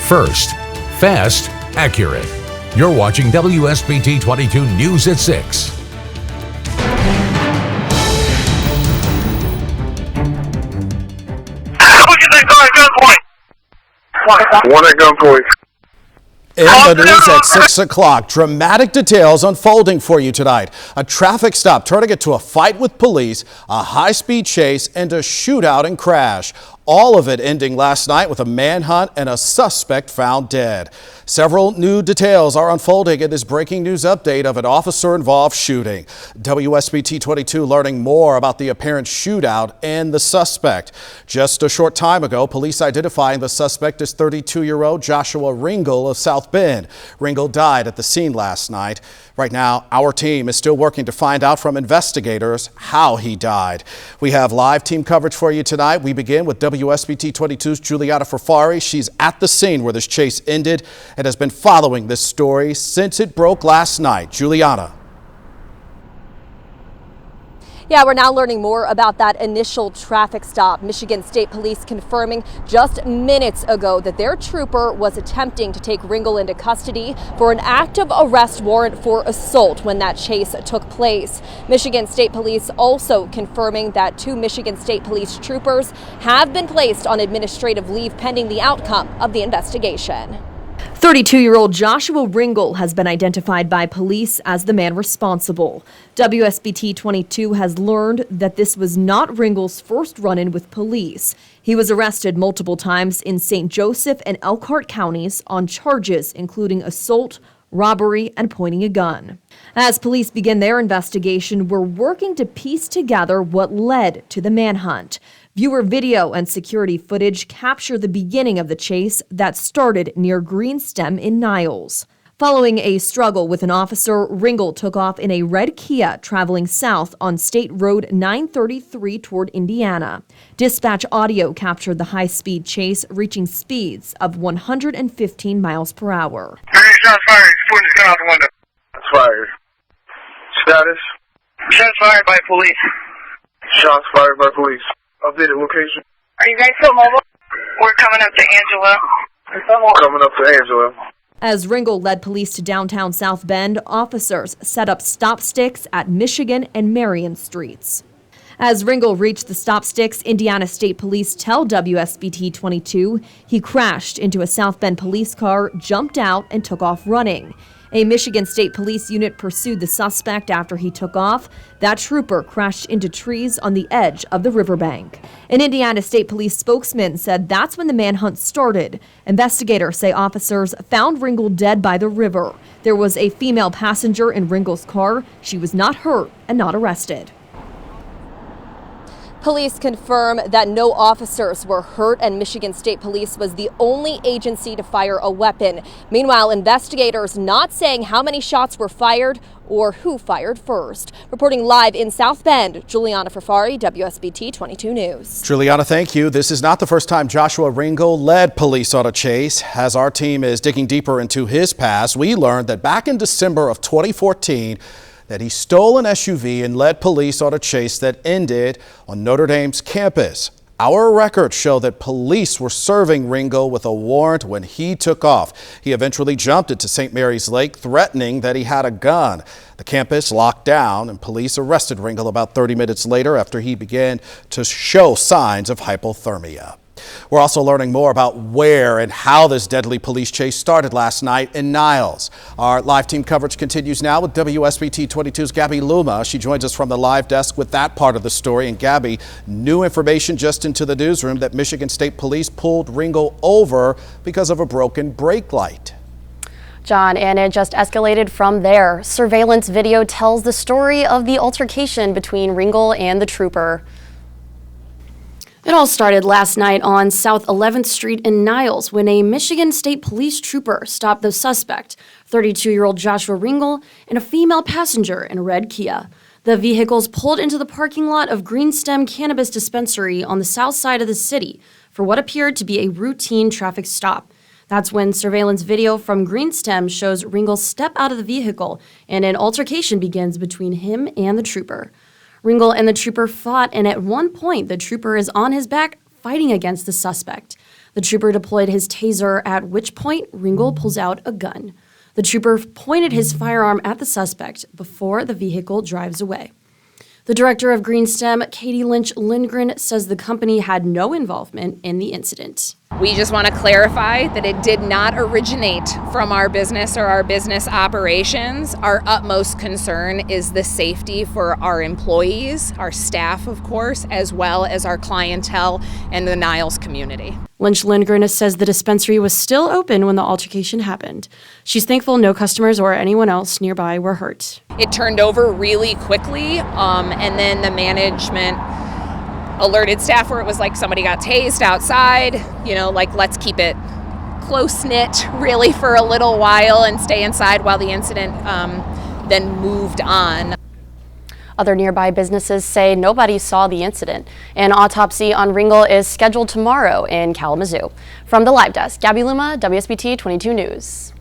first, fast, accurate. You're watching WSBT 22 News at 6. One at gunpoint. In the news at 6 o'clock, dramatic details unfolding for you tonight. A traffic stop turning into a fight with police, a high-speed chase, and a shootout and crash. All of it ending last night with a manhunt and a suspect found dead. Several new details are unfolding in this breaking news update of an officer-involved shooting. WSBT 22 learning more about the apparent shootout and the suspect. Just a short time ago, police identifying the suspect as 32-year-old Joshua Ringel of South Bend. Ringel died at the scene last night. Right now, our team is still working to find out from investigators how he died. We have live team coverage for you tonight. We begin with WSBT 22's Juliana Ferfari. She's at the scene where this chase ended and has been following this story since it broke last night. Juliana. Yeah, we're now learning more about that initial traffic stop. Michigan State Police confirming just minutes ago that their trooper was attempting to take Ringel into custody for an active arrest warrant for assault when that chase took place. Michigan State Police also confirming that 2 Michigan State Police troopers have been placed on administrative leave pending the outcome of the investigation. 32-year-old Joshua Ringel has been identified by police as the man responsible. WSBT 22 has learned that this was not Ringel's first run-in with police. He was arrested multiple times in St. Joseph and Elkhart counties on charges including assault, robbery, and pointing a gun. As police begin their investigation, we're working to piece together what led to the manhunt. Viewer video and security footage capture the beginning of the chase that started near Greenstem in Niles. Following a struggle with an officer, Ringel took off in a red Kia traveling south on State Road 933 toward Indiana. Dispatch audio captured the high-speed chase, reaching speeds of 115 miles per hour. Shots fired. Putting his gun out the window. Shots fired. Status? Shots fired by police. Shots fired by police. Updated location. Are you guys still mobile? We're coming up to Angela. Coming up to Angela. As Ringel led police to downtown South Bend, officers set up stop sticks at Michigan and Marion streets. As Ringel reached the stop sticks, Indiana State Police tell WSBT 22 he crashed into a South Bend police car, jumped out, and took off running. A Michigan State Police unit pursued the suspect after he took off. That trooper crashed into trees on the edge of the riverbank. An Indiana State Police spokesman said that's when the manhunt started. Investigators say officers found Ringel dead by the river. There was a female passenger in Ringel's car. She was not hurt and not arrested. Police confirm that no officers were hurt and Michigan State Police was the only agency to fire a weapon. Meanwhile, investigators not saying how many shots were fired or who fired first. Reporting live in South Bend, Juliana Ferfari, WSBT 22 News. Juliana, thank you. This is not the first time Joshua Ringel led police on a chase. As our team is digging deeper into his past, we learned that back in December of 2014, that he stole an SUV and led police on a chase that ended on Notre Dame's campus. Our records show that police were serving Ringel with a warrant when he took off. He eventually jumped into St. Mary's Lake, threatening that he had a gun. The campus locked down and police arrested Ringel about 30 minutes later after he began to show signs of hypothermia. We're also learning more about where and how this deadly police chase started last night in Niles. Our live team coverage continues now with WSBT 22's Gabby Luma. She joins us from the live desk with that part of the story. And Gabby, new information just into the newsroom that Michigan State Police pulled Ringel over because of a broken brake light. John, and it just escalated from there. Surveillance video tells the story of the altercation between Ringel and the trooper. It all started last night on South 11th Street in Niles when a Michigan State Police trooper stopped the suspect, 32-year-old Joshua Ringel, and a female passenger in a red Kia. The vehicles pulled into the parking lot of Greenstem Cannabis Dispensary on the south side of the city for what appeared to be a routine traffic stop. That's when surveillance video from Greenstem shows Ringel step out of the vehicle and an altercation begins between him and the trooper. Ringel and the trooper fought, and at one point, the trooper is on his back fighting against the suspect. The trooper deployed his taser, at which point Ringel pulls out a gun. The trooper pointed his firearm at the suspect before the vehicle drives away. The director of GreenStem, Katie Lynch Lindgren, says the company had no involvement in the incident. We just want to clarify that it did not originate from our business or our business operations. Our utmost concern is the safety for our employees, our staff, of course, as well as our clientele and the Niles community. Lynch Lindgren says the dispensary was still open when the altercation happened. She's thankful no customers or anyone else nearby were hurt. It turned over really quickly, and then the management alerted staff where it was like somebody got tased outside, let's keep it close-knit really for a little while and stay inside while the incident then moved on. Other nearby businesses say nobody saw the incident. An autopsy on Ringel is scheduled tomorrow in Kalamazoo. From the live desk, Gabby Luma, WSBT 22 News.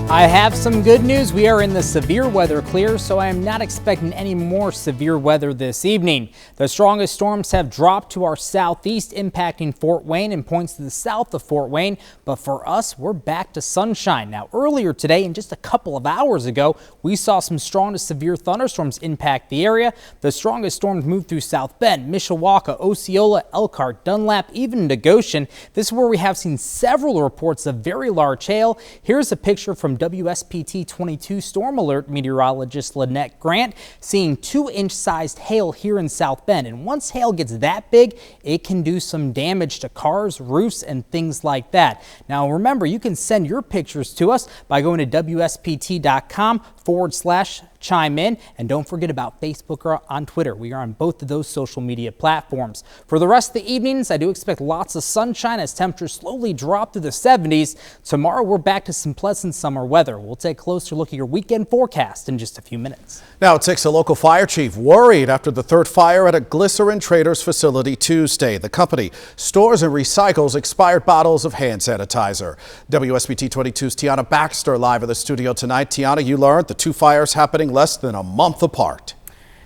I have some good news. We are in the severe weather clear, so I am not expecting any more severe weather this evening. The strongest storms have dropped to our southeast, impacting Fort Wayne and points to the south of Fort Wayne. But for us, we're back to sunshine. Now, earlier today and just a couple of hours ago, we saw some strong to severe thunderstorms impact the area. The strongest storms moved through South Bend, Mishawaka, Osceola, Elkhart, Dunlap, even into Goshen. This is where we have seen several reports of very large hail. Here's a picture from WSBT 22 Storm Alert meteorologist Lynette Grant, seeing 2-inch sized hail here in South Bend. And once hail gets that big, it can do some damage to cars, roofs, and things like that. Now remember, you can send your pictures to us by going to WSBT.com/chime in. And don't forget about Facebook or on Twitter. We are on both of those social media platforms. For the rest of the evenings, I do expect lots of sunshine as temperatures slowly drop to the 70s. Tomorrow, we're back to some pleasant summer weather. We'll take a closer look at your weekend forecast in just a few minutes. Now it takes a local fire chief worried after the third fire at a Glycerin Traders facility Tuesday. The company stores and recycles expired bottles of hand sanitizer. WSBT 22's Tiana Baxter live in the studio tonight. Tiana, you learned the two fires happening less than a month apart.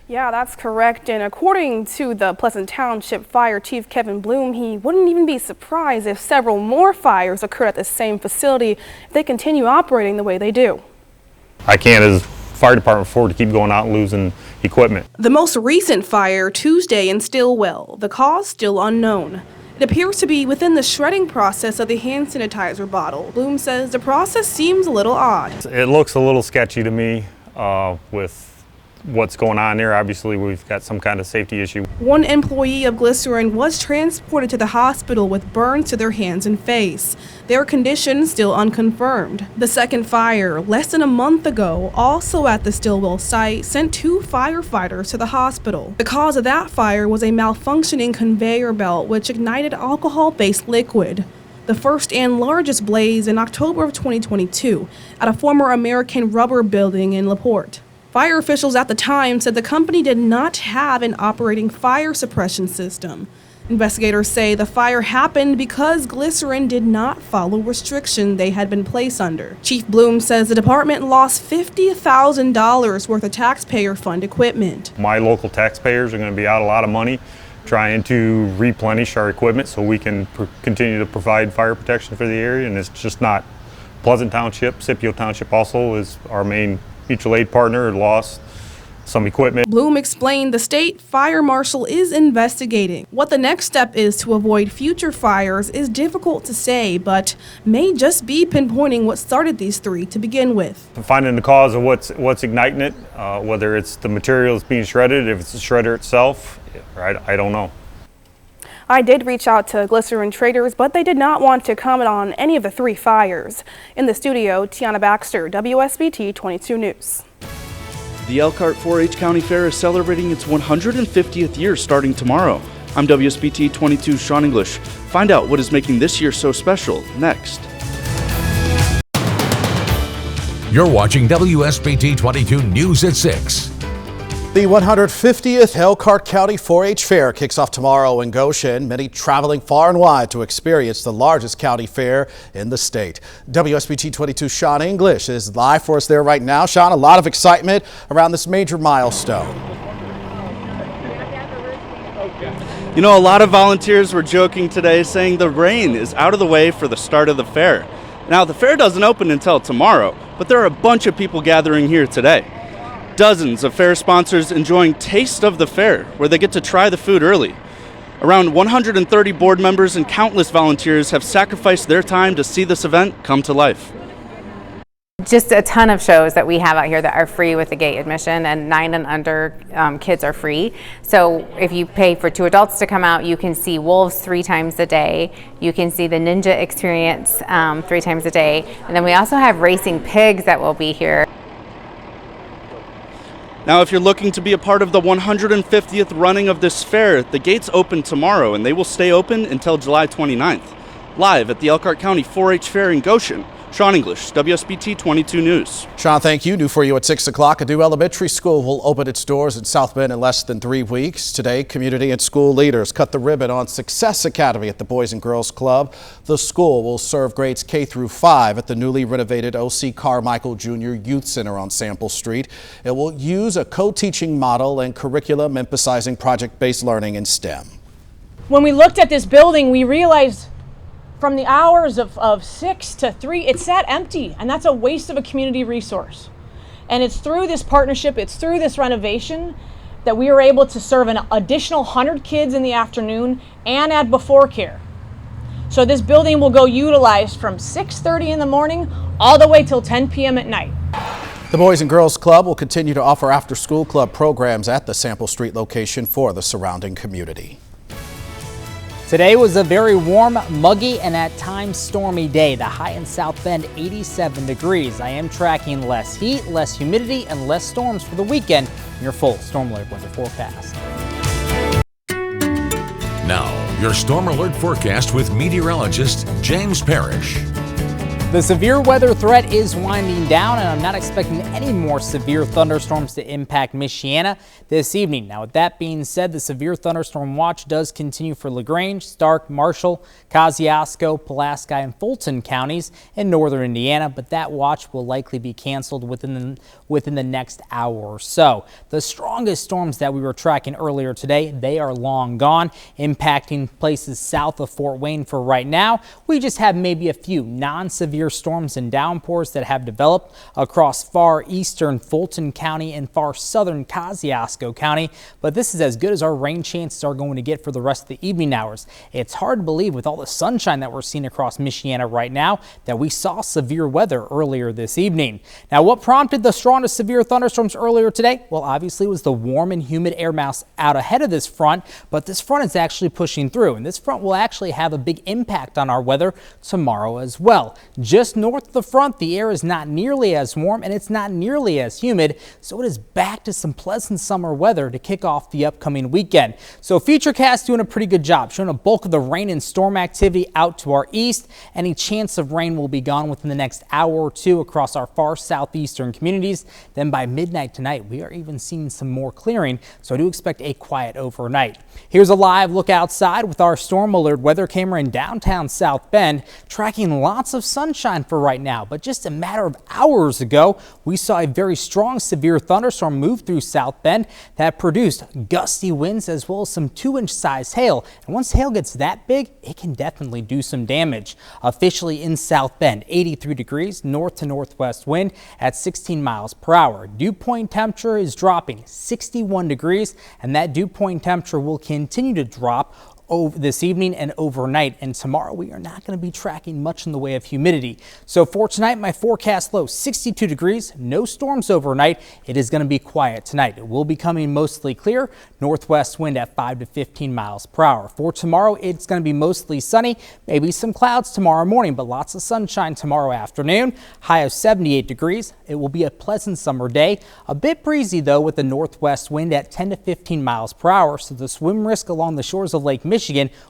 Yeah, that's correct. And according to the Pleasant Township Fire Chief Kevin Bloom, he wouldn't even be surprised if several more fires occurred at the same facility if they continue operating the way they do. I can't, as fire department, afford to keep going out and losing equipment. The most recent fire Tuesday in Stillwell, the cause still unknown. It appears to be within the shredding process of the hand sanitizer bottle. Bloom says the process seems a little odd. It looks a little sketchy to me with what's going on there. Obviously, we've got some kind of safety issue. One employee of Glycerin was transported to the hospital with burns to their hands and face. Their condition still unconfirmed. The second fire, less than a month ago, also at the Stillwell site, sent 2 firefighters to the hospital. The cause of that fire was a malfunctioning conveyor belt which ignited alcohol-based liquid. The first and largest blaze in October of 2022 at a former American Rubber building in LaPorte. Fire officials at the time said the company did not have an operating fire suppression system. Investigators say the fire happened because Glycerin did not follow restrictions they had been placed under. Chief Bloom says the department lost $50,000 worth of taxpayer fund equipment. My local taxpayers are going to be out a lot of money trying to replenish our equipment so we can continue to provide fire protection for the area, and it's just not. Pleasant Township, Scipio Township also is our main mutual aid partner, lost some equipment. Bloom explained the state fire marshal is investigating. What the next step is to avoid future fires is difficult to say, but may just be pinpointing what started these 3 to begin with. Finding the cause of what's igniting it, whether it's the materials being shredded, if it's the shredder itself, I don't know. I did reach out to Glycerin Traders, but they did not want to comment on any of the 3 fires. In the studio, Tiana Baxter, WSBT 22 News. The Elkhart 4-H County Fair is celebrating its 150th year starting tomorrow. I'm WSBT 22's Sean English. Find out what is making this year so special next. You're watching WSBT 22 News at 6. The 150th Elkhart County 4-H Fair kicks off tomorrow in Goshen. Many traveling far and wide to experience the largest county fair in the state. WSBT 22's Sean English is live for us there right now. Sean, a lot of excitement around this major milestone. You know, a lot of volunteers were joking today, saying the rain is out of the way for the start of the fair. Now, the fair doesn't open until tomorrow, but there are a bunch of people gathering here today. Dozens of fair sponsors enjoying Taste of the Fair, where they get to try the food early. Around 130 board members and countless volunteers have sacrificed their time to see this event come to life. Just a ton of shows that we have out here that are free with the gate admission, and 9 and under kids are free. So if you pay for 2 adults to come out, you can see wolves 3 times a day. You can see the ninja experience 3 times a day. And then we also have racing pigs that will be here. Now, if you're looking to be a part of the 150th running of this fair, the gates open tomorrow and they will stay open until July 29th. Live at the Elkhart County 4-H Fair in Goshen, Sean English, WSBT 22 News. Sean, thank you. New for you at 6 o'clock. A new elementary school will open its doors in South Bend in less than 3 weeks. Today, community and school leaders cut the ribbon on Success Academy at the Boys and Girls Club. The school will serve grades K through 5 at the newly renovated O.C. Carmichael Jr. Youth Center on Sample Street. It will use a co-teaching model and curriculum emphasizing project-based learning in STEM. When we looked at this building, we realized from the hours of 6 to 3, it sat empty, and that's a waste of a community resource. And it's through this partnership, it's through this renovation that we were able to serve an additional 100 kids in the afternoon and add before care. So this building will go utilized from 6:30 in the morning all the way till 10 p.m. at night. The Boys and Girls Club will continue to offer after-school club programs at the Sample Street location for the surrounding community. Today was a very warm, muggy, and at times stormy day. The high in South Bend, 87 degrees. I am tracking less heat, less humidity, and less storms for the weekend in your full storm alert weather forecast. Now, your storm alert forecast with meteorologist James Parrish. The severe weather threat is winding down, and I'm not expecting any more severe thunderstorms to impact Michiana this evening. Now, with that being said, the severe thunderstorm watch does continue for LaGrange, Stark, Marshall, Kosciuszko, Pulaski, and Fulton counties in northern Indiana, but that watch will likely be canceled within the next hour or so. The strongest storms that we were tracking earlier today, they are long gone, impacting places south of Fort Wayne for right now. We just have maybe a few non-severe storms and downpours that have developed across far eastern Fulton County and far southern Kosciuszko County, but this is as good as our rain chances are going to get for the rest of the evening hours. It's hard to believe with all the sunshine that we're seeing across Michiana right now that we saw severe weather earlier this evening. Now, what prompted the strongest severe thunderstorms earlier today? Well, obviously it was the warm and humid air mass out ahead of this front, but this front is actually pushing through, and this front will actually have a big impact on our weather tomorrow as well. Just north of the front, the air is not nearly as warm and it's not nearly as humid, so it is back to some pleasant summer weather to kick off the upcoming weekend. So Futurecast doing a pretty good job, showing a bulk of the rain and storm activity out to our east. Any chance of rain will be gone within the next hour or two across our far southeastern communities. Then by midnight tonight, we are even seeing some more clearing, so I do expect a quiet overnight. Here's a live look outside with our storm alert weather camera in downtown South Bend, tracking lots of sunshine for right now, but just a matter of hours ago, we saw a very strong severe thunderstorm move through South Bend that produced gusty winds as well as some 2-inch size hail. And once hail gets that big, it can definitely do some damage. Officially in South Bend, 83 degrees, north to northwest wind at 16 miles per hour. Dew point temperature is dropping 61 degrees, and that dew point temperature will continue to drop over this evening and overnight, and tomorrow we are not going to be tracking much in the way of humidity. So for tonight, my forecast low 62 degrees, no storms overnight. It is going to be quiet tonight. It will be coming mostly clear, northwest wind at 5 to 15 miles per hour. For tomorrow, it's going to be mostly sunny, maybe some clouds tomorrow morning, but lots of sunshine tomorrow afternoon. High of 78 degrees. It will be a pleasant summer day. A bit breezy though, with the northwest wind at 10 to 15 miles per hour, so the swim risk along the shores of Lake Michigan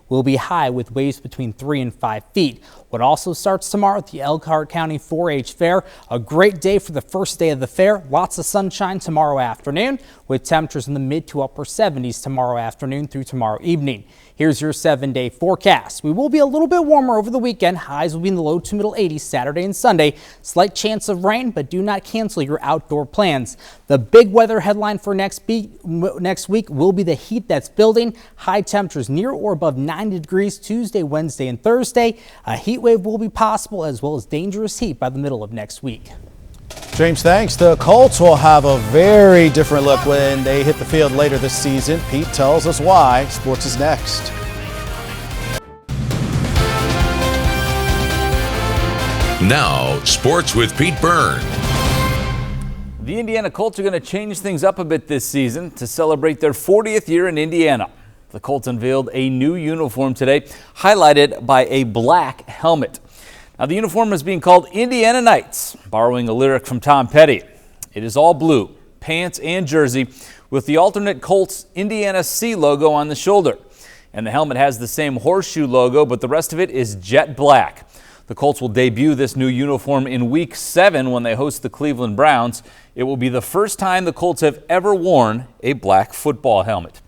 will be high with waves between 3 and 5 feet. What also starts tomorrow at the Elkhart County 4-H Fair. A great day for the first day of the fair. Lots of sunshine tomorrow afternoon with with temperatures in the mid to upper 70s tomorrow afternoon through tomorrow evening. Here's your 7-day forecast. We will be a little bit warmer over the weekend. Highs will be in the low to middle 80s Saturday and Sunday. Slight chance of rain, but do not cancel your outdoor plans. The big weather headline for next week will be the heat that's building. High temperatures near or above 90 degrees Tuesday, Wednesday, and Thursday. A heat wave will be possible, as well as dangerous heat by the middle of next week. James, thanks. The Colts will have a very different look when they hit the field later this season. Pete tells us why. Sports is next. Now, sports with Pete Byrne. The Indiana Colts are going to change things up a bit this season to celebrate their 40th year in Indiana. The Colts unveiled a new uniform today, highlighted by a black helmet. Now, the uniform is being called Indiana Knights, borrowing a lyric from Tom Petty. It is all blue, pants and jersey, with the alternate Colts Indiana C logo on the shoulder. And the helmet has the same horseshoe logo, but the rest of it is jet black. The Colts will debut this new uniform in Week 7 when they host the Cleveland Browns. It will be the first time the Colts have ever worn a black football helmet.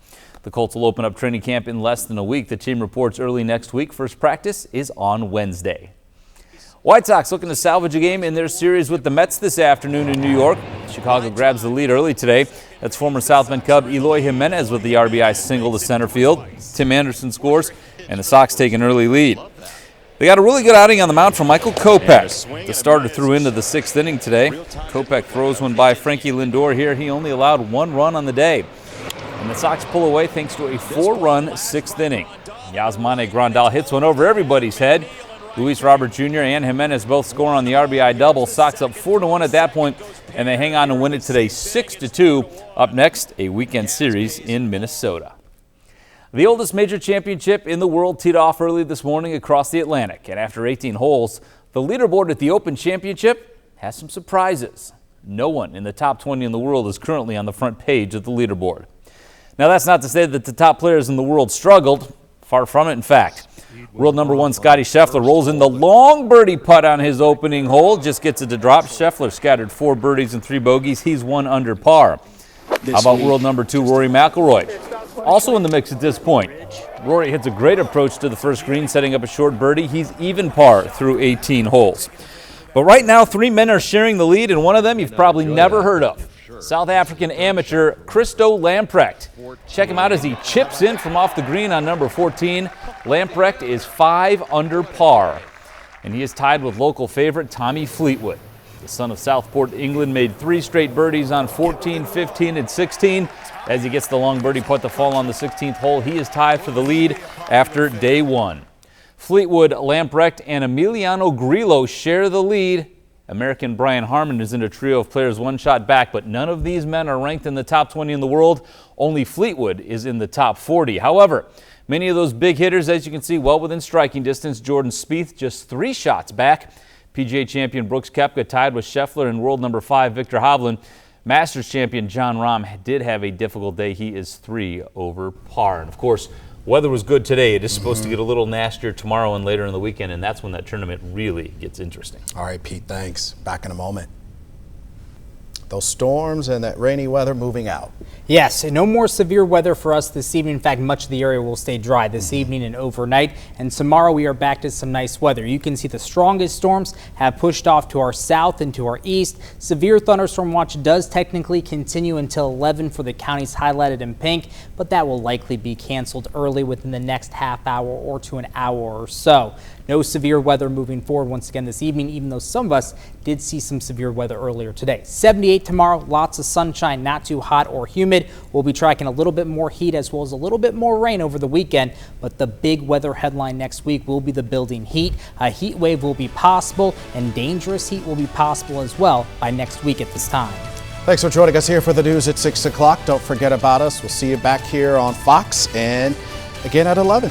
The Colts will open up training camp in less than a week. The team reports early next week. First practice is on Wednesday. White Sox looking to salvage a game in their series with the Mets this afternoon in New York. Chicago grabs the lead early today. That's former South Bend Cub Eloy Jimenez with the RBI single to center field. Tim Anderson scores, and the Sox take an early lead. They got a really good outing on the mound from Michael Kopech. The starter threw into the 6th inning today. Kopech throws one by Frankie Lindor here. He only allowed 1 run on the day. And the Sox pull away thanks to a 4-run 6th inning. Yasmani Grandal hits one over everybody's head. Luis Robert Jr. and Jimenez both score on the RBI double. Sox up 4-1 at that point, and they hang on to win it today 6-2. Up next, a weekend series in Minnesota. The oldest major championship in the world teed off early this morning across the Atlantic. And after 18 holes, the leaderboard at the Open Championship has some surprises. No one in the top 20 in the world is currently on the front page of the leaderboard. Now, that's not to say that the top players in the world struggled. Far from it, in fact. World number 1 Scottie Scheffler rolls in the long birdie putt on his opening hole. Just gets it to drop. Scheffler scattered 4 birdies and 3 bogeys. He's 1 under par. How about world number 2 Rory McIlroy? Also in the mix at this point. Rory hits a great approach to the first green, setting up a short birdie. He's even par through 18 holes. But right now, 3 men are sharing the lead, and one of them you've probably never heard of. South African amateur Christo Lamprecht. Check him out as he chips in from off the green on number 14. Lamprecht is 5 under par, and he is tied with local favorite Tommy Fleetwood. The son of Southport, England, made 3 straight birdies on 14, 15, and 16. As he gets the long birdie putt to fall on the 16th hole, he is tied for the lead after day 1. Fleetwood, Lamprecht, and Emiliano Grillo share the lead. American Brian Harmon is in a trio of players 1 shot back, but none of these men are ranked in the top 20 in the world. Only Fleetwood is in the top 40. However, many of those big hitters, as you can see, well within striking distance. Jordan Spieth just 3 shots back. PGA champion Brooks Koepka tied with Scheffler, and world number 5 Victor Hovland. Masters champion John Rahm did have a difficult day. He is 3 over par. And of course, weather was good today. It is supposed to get a little nastier tomorrow and later in the weekend, and that's when that tournament really gets interesting. All right, Pete, thanks. Back in a moment. Those storms and that rainy weather moving out. Yes, no more severe weather for us this evening. In fact, much of the area will stay dry this evening and overnight. And tomorrow we are back to some nice weather. You can see the strongest storms have pushed off to our south and to our east. Severe thunderstorm watch does technically continue until 11 for the counties highlighted in pink, but that will likely be canceled early within the next half hour or to an hour or so. No severe weather moving forward once again this evening, even though some of us did see some severe weather earlier today. 78 tomorrow, lots of sunshine, not too hot or humid. We'll be tracking a little bit more heat as well as a little bit more rain over the weekend, but the big weather headline next week will be the building heat. A heat wave will be possible, and dangerous heat will be possible as well by next week at this time. Thanks for joining us here for the news at 6 o'clock. Don't forget about us. We'll see you back here on Fox and again at 11.